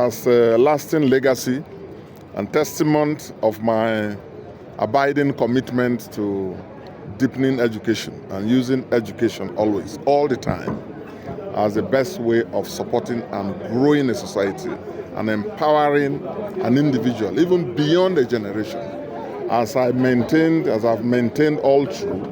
as a lasting legacy and testament of my abiding commitment to deepening education and using education always, all the time, as the best way of supporting and growing a society and empowering an individual, even beyond a generation. As I've maintained all through,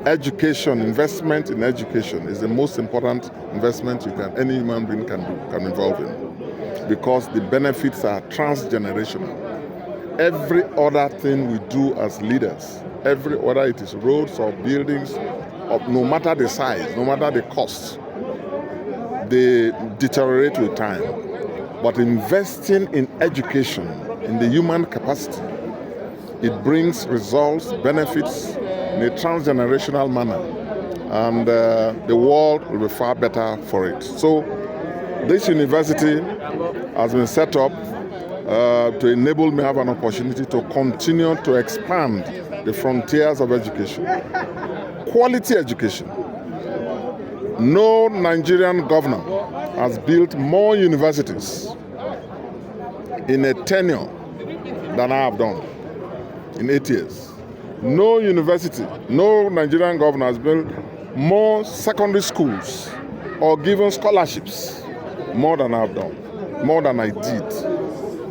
education, investment in education is the most important investment any human being can involve in, because the benefits are transgenerational. Every other thing we do as leaders, whether it is roads or buildings, no matter the size, no matter the cost, they deteriorate with time. But investing in education, in the human capacity, it brings results, benefits in a transgenerational manner, and the world will be far better for it. So this university has been set up to enable me have an opportunity to continue to expand the frontiers of education. Quality education. No Nigerian governor has built more universities in a tenure than I have done in 8 years. No university, no Nigerian governor has built more secondary schools or given scholarships more than I have done, more than I did,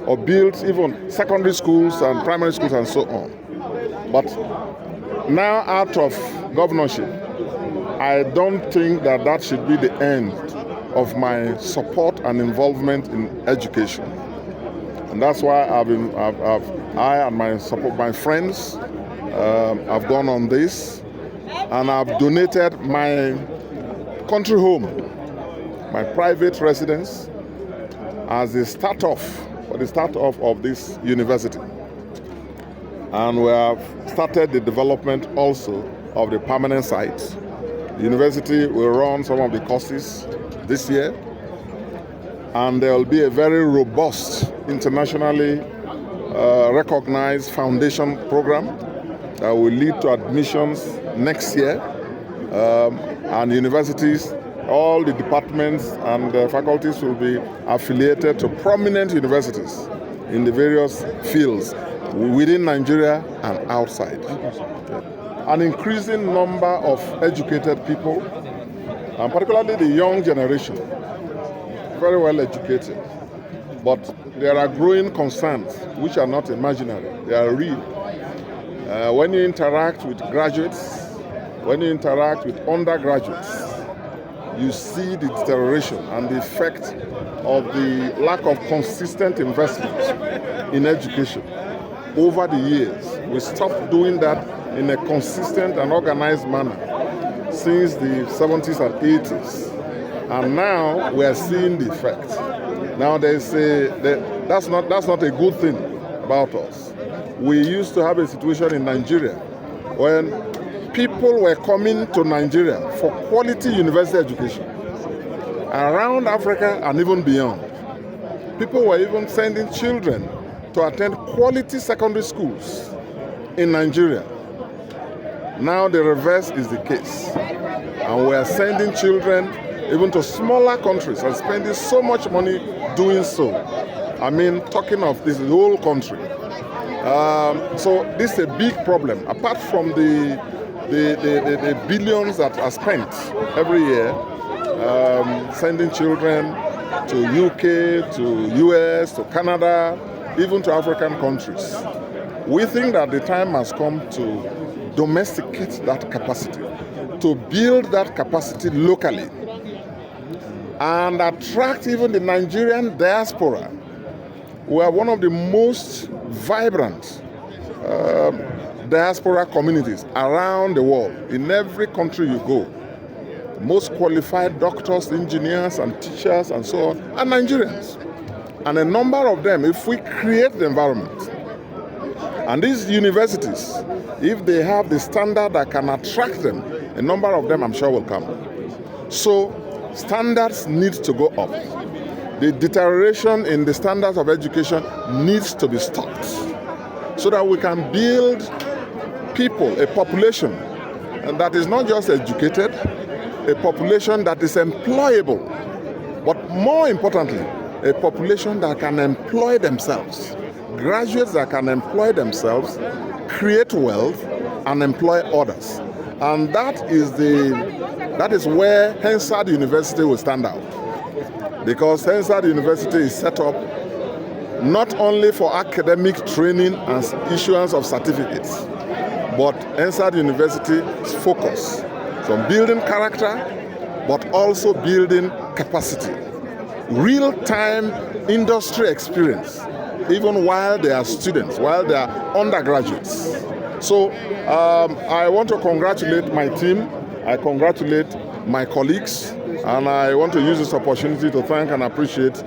or built even secondary schools and primary schools and so on. But now, out of governorship, I don't think that should be the end of my support and involvement in education. And that's why I and my friends have gone on this, and I've donated my country home, my private residence, as the start-off of this university. And we have started the development also of the permanent site. The university will run some of the courses this year, and there will be a very robust, internationally recognized foundation program that will lead to admissions next year. And universities, all the departments and faculties will be affiliated to prominent universities in the various fields within Nigeria and outside. An increasing number of educated people, and particularly the young generation, very well educated. But there are growing concerns which are not imaginary, they are real. When you interact with graduates, when you interact with undergraduates, you see the deterioration and the effect of the lack of consistent investment in education over the years. We stopped doing that in a consistent and organized manner since the 70s and 80s. And now we are seeing the effect. Now that's not a good thing about us. We used to have a situation in Nigeria when people were coming to Nigeria for quality university education around Africa and even beyond. People were even sending children to attend quality secondary schools in Nigeria. Now the reverse is the case, and we are sending children even to smaller countries and spending so much money doing so. I mean, talking of this whole country. So this is a big problem. Apart from the billions that are spent every year sending children to UK, to US, to Canada, even to African countries, we think that the time has come to domesticate that capacity, to build that capacity locally, and attract even the Nigerian diaspora. We are one of the most vibrant diaspora communities around the world. In every country you go, most qualified doctors, engineers, and teachers, and so on, are Nigerians. And a number of them, if we create the environment, and these universities, if they have the standard that can attract them, a number of them, I'm sure, will come. So standards need to go up. The deterioration in the standards of education needs to be stopped so that we can build people, a population, and that is not just educated, a population that is employable, but more importantly, a population that can employ themselves, graduates that can employ themselves, create wealth, and employ others. And that is where Hensard University will stand out. Because Hensard University is set up not only for academic training and issuance of certificates, but Hensard University's focus is on building character, but also building capacity. Real-time industry experience, even while they are students, while they are undergraduates. So I want to congratulate my team, I congratulate my colleagues, and I want to use this opportunity to thank and appreciate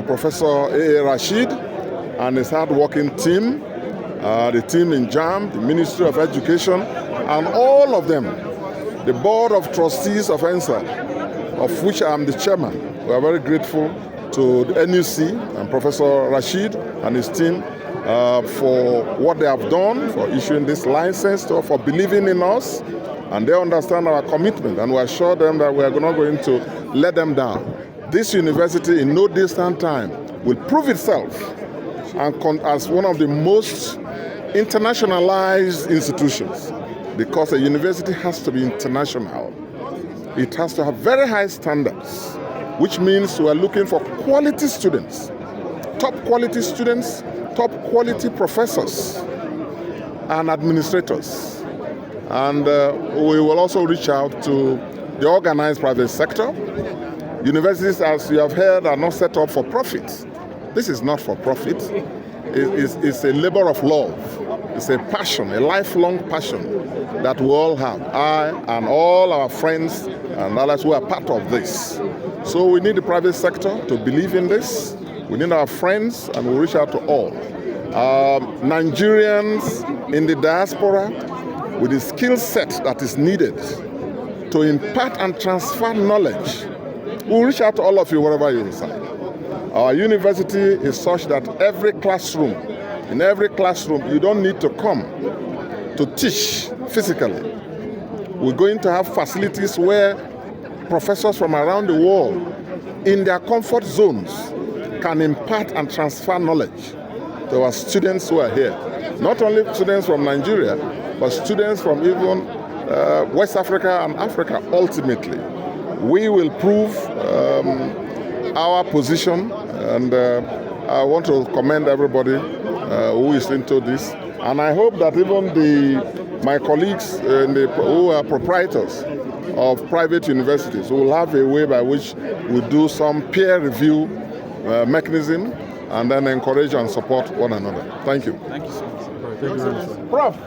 Professor A.A. Rashid and his hard-working team, the team in JAM, the Ministry of Education, and all of them, the Board of Trustees of Hensard, of which I am the chairman. We are very grateful to the NUC and Professor Rashid and his team for what they have done, for issuing this license, for believing in us, and they understand our commitment, and we assure them that we are not going to let them down. This university in no distant time will prove itself as one of the most internationalized institutions, because a university has to be international. It has to have very high standards, which means we are looking for quality students, top quality professors and administrators. And we will also reach out to the organized private sector. Universities, as you have heard, are not set up for profit. This is not for profit. It's a labor of love. It's a passion, a lifelong passion that we all have. I and all our friends and others who are part of this. So we need the private sector to believe in this. We need our friends, and we'll reach out to all. Nigerians in the diaspora with the skill set that is needed to impart and transfer knowledge. We'll reach out to all of you wherever you reside. Our university is such that in every classroom, you don't need to come to teach physically. We're going to have facilities where professors from around the world, in their comfort zones, can impart and transfer knowledge to our students who are here. Not only students from Nigeria, but students from even West Africa and Africa ultimately. We will prove our position, and I want to commend everybody who is into this. And I hope that even my colleagues who are proprietors of private universities will have a way by which we do some peer review mechanism and then encourage and support one another. Thank you. Thank you so much. Thank you very much. Prof.